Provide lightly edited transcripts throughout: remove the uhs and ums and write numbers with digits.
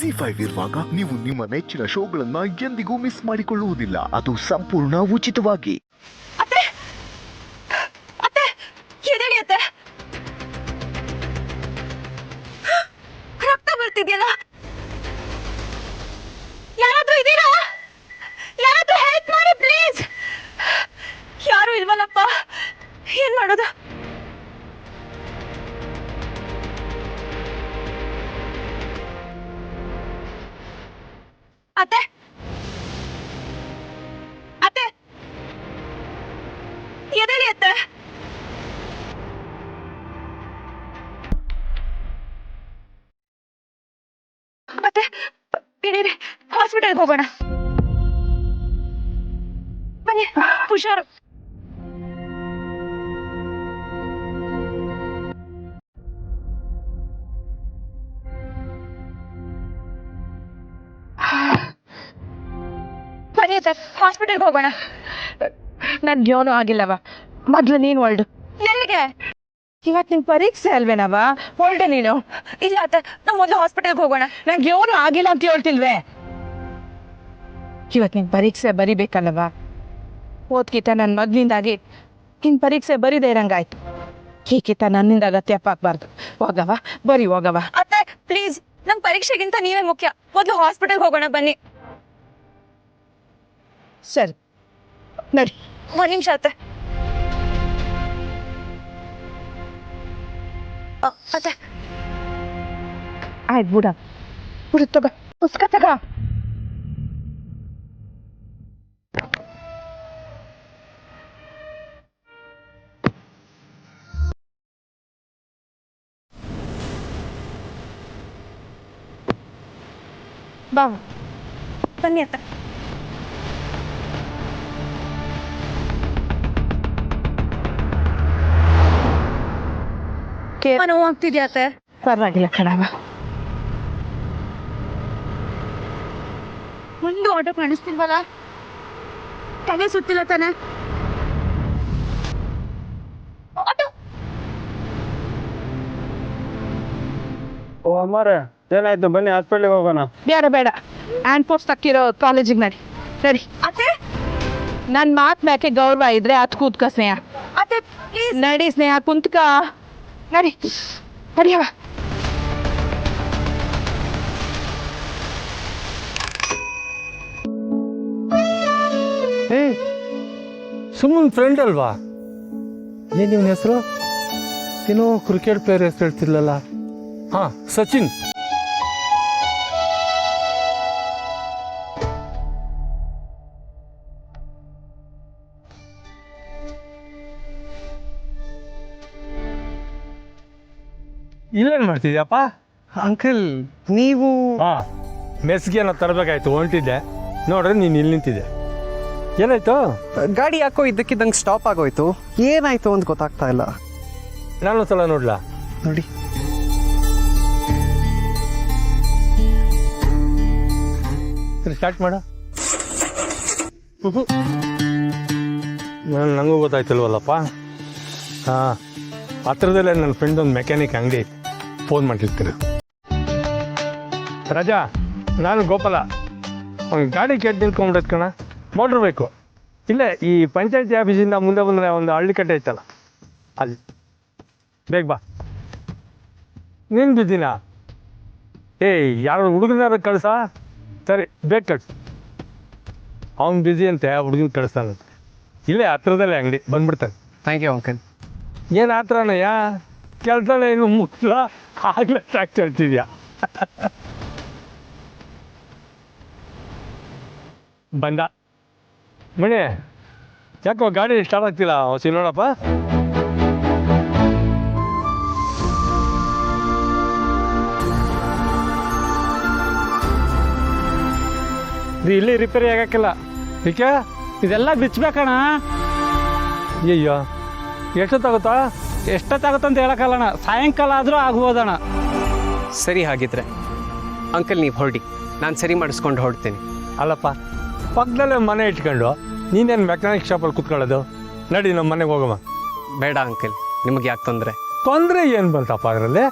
ಜಿ5 ಇರುವಾಗ ನೀವು ನಿಮ್ಮ ನೆಚ್ಚಿನ ಶೋಗಳನ್ನ ಎಂದಿಗೂ ಮಿಸ್ ಮಾಡಿಕೊಳ್ಳುವುದಿಲ್ಲ. ಅದು ಸಂಪೂರ್ಣ ಉಚಿತವಾಗಿ. ಅತ್ತೆ ಅತ್ತೆ ಎದ್ದೇಳಿ ಅತ್ತೆ, ರಕ್ತ ಬರ್ತಿದ್ಯಲ್ಲ, ಯಾರಾದ್ರೂ ಇದೀರಾ? ಯಾರಾದ್ರೂ ಹೆಲ್ಪ್ ಮಾಡಿ ಪ್ಲೀಸ್. ಯಾರು ಇಲ್ವಲ್ಲಪ್ಪ, ಏನ್ ಮಾಡೋದು? ಅತ್ತೆ ಅತ್ತೆ ಎದ್ದೇಳಿ ಅತ್ತೆ. ಮತ್ತೆ ಇಡೀರಿ, ಹಾಸ್ಪಿಟಲ್ಗೆ ಹೋಗೋಣ ಬನ್ನಿ. ಹುಷಾರು. ಬನ್ನಿ ಅತ್ತೆ, ಹಾಸ್ಪಿಟಲ್ಗೆ ಹೋಗೋಣ. ನನ್ಗೇನು ಆಗಿಲ್ಲವ. ಮೊದ್ಲು ನೀನು ಹೊರಡು. ಎಲ್ಲಿಗೆ? ಇವತ್ತು ನಿನ್ ಪರೀಕ್ಷೆ ಅಲ್ವೇನವ, ಹೊರಡೆ ನೀನು. ಇಲ್ಲ ಅತ್ತೆ, ನಾವು ಮೊದಲು ಹಾಸ್ಪಿಟಲ್ಗೆ ಹೋಗೋಣ. ನಂಗೇನು ಆಗಿಲ್ಲ ಅಂತ ಹೇಳ್ತಿಲ್ವೇ? ಇವತ್ತು ನಿನ್ ಪರೀಕ್ಷೆ ಬರಿಬೇಕಲ್ಲವ. ಓದ್ಕಿತ ನನ್ನ ಮಗ್ನಿಂದಾಗಿ ನಿನ್ ಪರೀಕ್ಷೆ ಬರಿದೇ ಇರಂಗಾಯ್ತು. ಹೀಗಿತ ನನ್ನಿಂದ ಅಗತ್ಯಪ್ಪ ಆಗ್ಬಾರ್ದು. ಹೋಗವ, ಬರಿ ಹೋಗವ. ಅತ್ತೆ ಪ್ಲೀಸ್, ನಂಗೆ ಪರೀಕ್ಷೆಗಿಂತ ನೀವೇ ಮುಖ್ಯ. ಮೊದಲು ಹಾಸ್ಪಿಟಲ್ಗೆ ಹೋಗೋಣ ಬನ್ನಿ. ಸರಿ ನಡಿ. ಒಂದ್ ನಿಮಿಷ ಅತ್ತೆ. ಅತ್ತೆ ಆಯ್ತು ಬಿಡ, ಬಿಡು, ತಗ ಪುಸ್ತಕ ತಗ. ಬಾ ಬನ್ನಿ ಅತ್ತೆ. ನೋವು ಆಗ್ತಿದ್ಯಾ ಅತ್ತೆ? ಪರವಾಗಿಲ್ಲ ಕಣವ. ಒಂದು ಆಟೋ ಕಾಣಿಸ್ತಿಲ್ವಲ್ಲ, ತಲೆ ಸುತ್ತಿಲ್ಲ ತಾನೆ? ಆಟೋ. ಓ ಅಮ್ಮಾರೆ, ಏನಾಯ್ತು? ಬನ್ನಿ ಹಾಸ್ಪಿಟ್ಲಿಗೆ ಹೋಗೋಣ. ಬೇಡ ಬೇಡ, ಹ್ಯಾಂಡ್ ಪೋಸ್ಟ್ ತಕ್ಕಿರೋ ಕಾಲೇಜಿಗೆ ನಡಿ. ನಡಿ. ಅತ್ತೆ ನನ್ನ ಮಾತು ಮ್ಯಾಕೆ ಗೌರವ ಇದ್ರೆ ಅದು ಕೂತ್ಕ ಸ್ನೇಹ. ಅತ್ತೆ ಪ್ಲೀಸ್. ನಡಿ ಸ್ನೇಹ, ಕುಂತ್ಕ. ನಡಿ ನಡಿಯವ. ಏ ಸುಮ್ಮನೆ ಫ್ರೆಂಡ್ ಅಲ್ವಾ? ಏನು ಇವನ ಹೆಸರು? ಏನೋ ಕ್ರಿಕೆಟ್ ಪ್ಲೇಯರ್ ಹೆಸರು ಹೇಳ್ತಿರ್ಲಲ್ಲ. ಹಾಂ, ಸಚಿನ್. ಇಲ್ಲೇನು ಮಾಡ್ತಿದ್ಯಪ್ಪ? ಅಂಕಲ್ ನೀವು ಹಾಂ, ಮೆಸ್ಗೆ ಏನೋ ತರಬೇಕಾಯ್ತು, ಹೊಂಟಿದ್ದೆ. ನೋಡ್ರಿ ನೀನು ಇಲ್ಲಿ ನಿಂತಿದ್ದೆ. ಏನಾಯ್ತು? ಗಾಡಿ ಯಾಕೋ ಇದ್ದಕ್ಕಿದ್ದಂಗೆ ಸ್ಟಾಪ್ ಆಗೋಯ್ತು. ಏನಾಯ್ತು ಅಂತ ಗೊತ್ತಾಗ್ತಾ ಇಲ್ಲ. ನಾನೊಂದ್ಸಲ ನೋಡ್ಲಾ? ನೋಡಿ. ಸರಿ, ಸ್ಟಾರ್ಟ್ ಮಾಡ. ನನಗೂ ಗೊತ್ತಾಯ್ತಿಲ್ವಲ್ಲಪ್ಪ. ಹಾಂ, ಹತ್ರದಲ್ಲೇ ನನ್ನ ಫ್ರೆಂಡ್ ಒಂದು ಮೆಕ್ಯಾನಿಕ್ ಅಂಗಡಿ, ಫೋನ್ ಮಾಡಿರ್ತೀನಿ. ರಾಜಾ, ನಾನು ಗೋಪಾಲ. ಒಂದು ಗಾಡಿ ಕೆಟ್ಟು ನಿಂತ್ಕೊಂಡ್ಬಿಡೋದು ಕಣ. ಮೋಟ್ರ್ ಬೇಕು. ಇಲ್ಲೇ ಈ ಪಂಚಾಯತಿ ಆಫೀಸಿಂದ ಮುಂದೆ ಬಂದರೆ ಒಂದು ಹಳ್ಳಿ ಕಟ್ಟೆ ಐತಲ್ಲ, ಅಲ್ಲಿ. ಬೇಗ ಬಾ. ನೀನು ಬಿದ್ದೀನ? ಏಯ್, ಯಾರು ಹುಡುಗನಾರ ಕಳ್ಸ. ಸರಿ, ಬೇಗ ಕಳ್ಸು. ಅವ್ನು ಬ್ಯುಸಿ ಅಂತೆ, ಹುಡುಗನ ಕಳಿಸ್ತಾನಂತೆ. ಇಲ್ಲೇ ಹತ್ರದಲ್ಲೇ ಅಂಗಡಿ, ಬಂದ್ಬಿಡ್ತಾನೆ. Thank you uncle. ಏನು ಆತ್ರನಯ್ಯ, ಕೆಲಸನೇ ಏನು ಮುಗಿಲ್ಲ, ಆಗಲೇ ಟ್ಯಾಕ್ಸ್ ಹೇಳ್ತಿದ್ಯಾ? ಬಂದ ಮಣಿ, ಯಾಕೋ ಗಾಡಿ ಸ್ಟಾರ್ಟ್ ಆಗ್ತಿಲ್ಲ? ಹೊಸಿ ನೋಡಪ್ಪ. ಇದು ಇಲ್ಲಿ ರಿಪೇರಿ ಆಗಕ್ಕಿಲ್ಲ. ಏಕೆ? ಇದೆಲ್ಲ ಬಿಚ್ಚಬೇಕಣ್ಣ. ಅಯ್ಯೋ, ಎಷ್ಟೊತ್ತಾಗುತ್ತಾ? ಎಷ್ಟೊತ್ತಾಗುತ್ತೆ ಅಂತ ಹೇಳಕ್ಕಲ್ಲಣ್ಣ, ಸಾಯಂಕಾಲ ಆದರೂ ಆಗ್ಬೋದಣ್ಣ. ಸರಿ, ಹಾಗಿದ್ರೆ ಅಂಕಲ್ ನೀವು ಹೊರಡಿ, ನಾನು ಸರಿ ಮಾಡಿಸ್ಕೊಂಡು ಹೊರಡ್ತೀನಿ. ಅಲ್ಲಪ್ಪ, ಪಕ್ಕದಲ್ಲೇ ಮನೆ ಇಟ್ಕೊಂಡು ನೀನೇನು ಮೆಕ್ಯಾನಿಕ್ ಶಾಪಲ್ಲಿ ಕುತ್ಕೊಳ್ಳೋದು? ನಡಿ, ನಮ್ಮ ಮನೆಗೆ ಹೋಗಮ್ಮ. ಬೇಡ ಅಂಕಲ್, ನಿಮಗೆ ಯಾಕೆ ತೊಂದರೆ? ತೊಂದರೆ ಏನು ಬಂತಪ್ಪ ಅದರಲ್ಲಿ?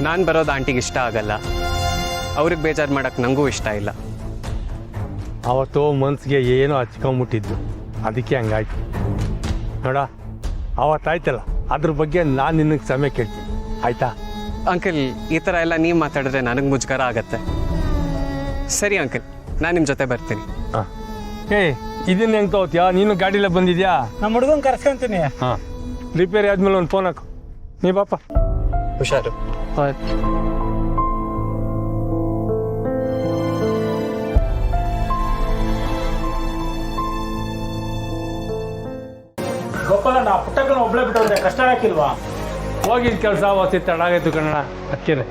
ನಾನು ಬರೋದು ಆಂಟಿಗೆ ಇಷ್ಟ ಆಗಲ್ಲ, ಅವ್ರಿಗೆ ಬೇಜಾರು ಮಾಡೋಕ್ಕೆ ನನಗೂ ಇಷ್ಟ ಇಲ್ಲ. ಅವತ್ತು ಮನ್ಸಿಗೆ ಏನೋ ಹಚ್ಕೊಂಬಿಟ್ಟಿದ್ದು, ಅದಕ್ಕೆ ಹಂಗಾಯ್ತು ನೋಡ. ಅವತ್ತಾಯ್ತಲ್ಲ, ಅದ್ರ ಬಗ್ಗೆ ನಾನು ನಿನಗೆ ಕ್ಷಮೆ ಕೇಳ್ತೀನಿ, ಆಯ್ತಾ? ಅಂಕಲ್, ಈ ಥರ ಎಲ್ಲ ನೀವು ಮಾತಾಡಿದ್ರೆ ನನಗೆ ಮುಜುಗರ ಆಗತ್ತೆ. ಸರಿ ಅಂಕಲ್, ನಾನು ನಿಮ್ಮ ಜೊತೆ ಬರ್ತೀನಿ. ಹಾಂ. ಇದನ್ನ ಹೆಂಗೆ ತಗೋತೀಯಾ? ನೀನು ಗಾಡಿಲೇ ಬಂದಿದ್ಯಾ? ನಮ್ಮ ಹುಡುಗನ್ ಕರ್ಸ್ಕೊಂತೀನಿ. ಹಾಂ, ರಿಪೇರಿ ಆದ್ಮೇಲೆ ಒಂದು ಫೋನ್ ಹಾಕು. ನೀ ಬಾಪ. ಹುಷಾರು. ಗೋಪಾಲ, ನಾ ಪುಟ್ಟಕ್ಕನ ಒಬ್ಳೆ ಬಿಟ್ಟೋದ್ರೆ ಕಷ್ಟ ಹಾಕಿಲ್ವಾ? ಹೋಗಿದ್ದ ಕೆಲಸ ಅವತ್ತಿ ತಡಾಗೈತು ಕನ್ನಡ, ಅಕ್ಕಿರೆ.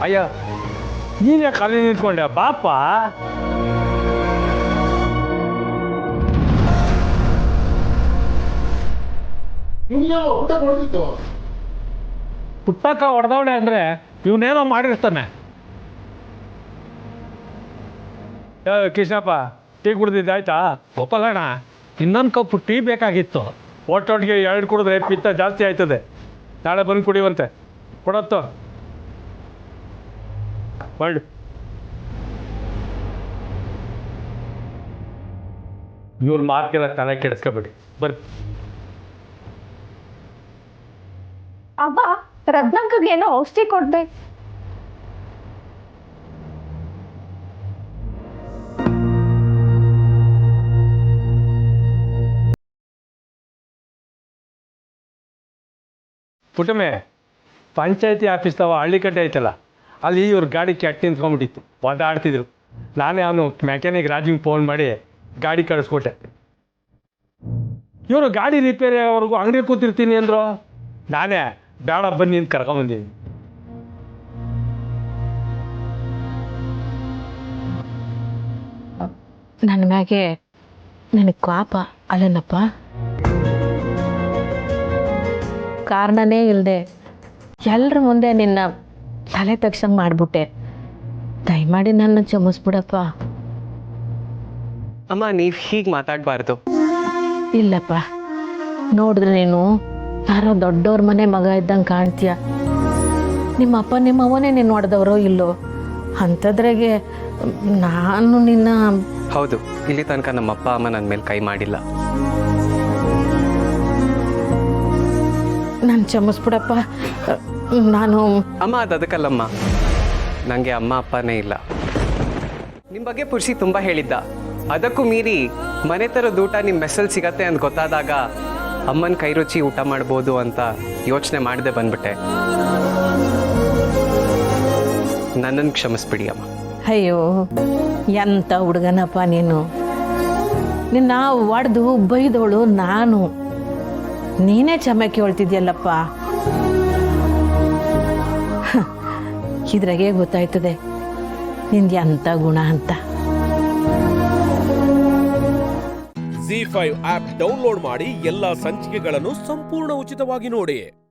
ಅಯ್ಯ, ನೀನೇ ಖಾಲಿ ನಿಂತ್ಕೊಂಡೆ ಬಾಪ. ಪುಟ್ಟಕ್ಕ ಹೊಡೆದವಳೆ ಅಂದ್ರೆ ಇವನೇನೋ ಮಾಡಿರ್ತಾನೆ. ಕೃಷ್ಣಪ್ಪ, ಟೀ ಕುಡ್ದಿದ್ದು ಆಯ್ತಾ? ಗೋಪಾಲಣ್ಣ, ಇನ್ನೊಂದು ಕಪ್ಪು ಟೀ ಬೇಕಾಗಿತ್ತು. ಒಟ್ಟೊಟ್ಟಿಗೆ 2 ಕುಡಿದ್ರೆ ಪಿತ್ತ ಜಾಸ್ತಿ ಆಯ್ತದೆ. ನಾಳೆ ಬಂದು ಕುಡಿಯುವಂತೆ. ಕೊಡತ್ತೋ ಮಾಡಿ. ಇವ್ರ ಮಾರ್ಕೆಲ್ಲ ತಲೆ ಕೆಡಿಸ್ಕೊಬೇಡಿ, ಬರ್ರಿ. ಅಬ್ಬ, ರತ್ನಾಕಗೆ ಏನೋ ಔಷಧಿ ಕೊಡ್ಬೇಕು. ಪುಟ್ಟಮೆ, ಪಂಚಾಯತಿ ಆಫೀಸ್ ತಾವ ಹಳ್ಳಿ ಕಟ್ಟೆ ಐತಲ್ಲ, ಅಲ್ಲಿ ಇವ್ರ ಗಾಡಿ ಕೆಟ್ಟ ನಿಂತ್ಕೊಂಡ್ಬಿಟ್ಟಿತ್ತು, ಒದ್ದಾಡ್ತಿದ್ರು. ನಾನೇ ಅವನು ಮೆಕ್ಯಾನಿಕ್ ರಾಜಿಂಗ್ ಫೋನ್ ಮಾಡಿ ಗಾಡಿ ಕಳಿಸ್ಕೊಟ್ಟೆ. ಇವರು ಗಾಡಿ ರಿಪೇರಿ ಆಗೋವರೆಗೂ ಅಂಗಡಿ ಕೂತಿರ್ತೀನಿ ಅಂದರು. ನಾನೇ ಬೇಡ ಬನ್ನಿ ಅಂತ ಕರ್ಕೊಂಬಂದೀನಿ. ನನ್ನ ಮ್ಯಾಗೆ ನನಗೆ ಕೋಪ ಅಲ್ಲೇನಪ್ಪ? ಕಾರಣನೇ ಇಲ್ಲದೆ ಎಲ್ಲರ ಮುಂದೆ ನಿನ್ನ ತಲೆ ತಗ್ಸಂಗೆ ಮಾಡಿಬಿಟ್ಟೆ. ದಯಮಾಡಿ ನನ್ನ ಕ್ಷಮಿಸ್ಬಿಡಪ್ಪ. ಅಮ್ಮ, ನೀವು ಹೀಗೆ ಮಾತಾಡಬಾರ್ದು. ಇಲ್ಲಪ್ಪ, ನೋಡಿದ್ರೆ ನೀನು ಯಾರೋ ದೊಡ್ಡವ್ರ ಮನೆ ಮಗ ಇದ್ದಂಗೆ ಕಾಣ್ತೀಯ. ನಿಮ್ಮ ಅಪ್ಪ ನಿಮ್ಮ ಅವನೇ ನೀನು ನೋಡಿದವರೋ ಇಲ್ಲೋ ಅಂಥದ್ರಾಗೆ ನಾನು ನಿನ್ನ... ಹೌದು, ಇಲ್ಲಿ ತನಕ ನಮ್ಮ ಅಪ್ಪ ಅಮ್ಮ ನನ್ನ ಮೇಲೆ ಕೈ ಮಾಡಿಲ್ಲ. ನಾನು ಕ್ಷಮಿಸ್ಬಿಡಪ್ಪ. ನಾನು... ಅಮ್ಮ, ಅದು ಅದಕ್ಕಲ್ಲಮ್ಮ, ನನಗೆ ಅಮ್ಮ ಅಪ್ಪನೇ ಇಲ್ಲ. ನಿಮ್ಮ ಬಗ್ಗೆ ಪುರುಷಿ ತುಂಬ ಹೇಳಿದ್ದ. ಅದಕ್ಕೂ ಮೀರಿ ಮನೆ ಥರದ ಊಟ ನಿಮ್ಮ ಮೆಸ್ಸಲ್ಲಿ ಸಿಗತ್ತೆ ಅಂತ ಗೊತ್ತಾದಾಗ ಅಮ್ಮನ ಕೈ ರುಚಿ ಊಟ ಮಾಡ್ಬೋದು ಅಂತ ಯೋಚನೆ ಮಾಡದೆ ಬಂದ್ಬಿಟ್ಟೆ. ನನ್ನನ್ನು ಕ್ಷಮಿಸ್ಬಿಡಿ ಅಮ್ಮ. ಅಯ್ಯೋ, ಎಂಥ ಹುಡುಗನಪ್ಪ ನೀನು. ನಿನ್ನ ಒಡೆದು ಬೈದವಳು ನಾನು, ನೀನೇ ಕ್ಷಮೆ ಕೇಳ್ತಿದ್ಯಲ್ಲಪ್ಪ. ಇದ್ರಾಗೆ ಗೊತ್ತಾಯ್ತದೆ ನಿಂದು ಎಂಥ ಗುಣ ಅಂತ. ZEE5 ಆಪ್ ಡೌನ್ಲೋಡ್ ಮಾಡಿ ಎಲ್ಲಾ ಸಂಚಿಕೆಗಳನ್ನು ಸಂಪೂರ್ಣ ಉಚಿತವಾಗಿ ನೋಡಿ.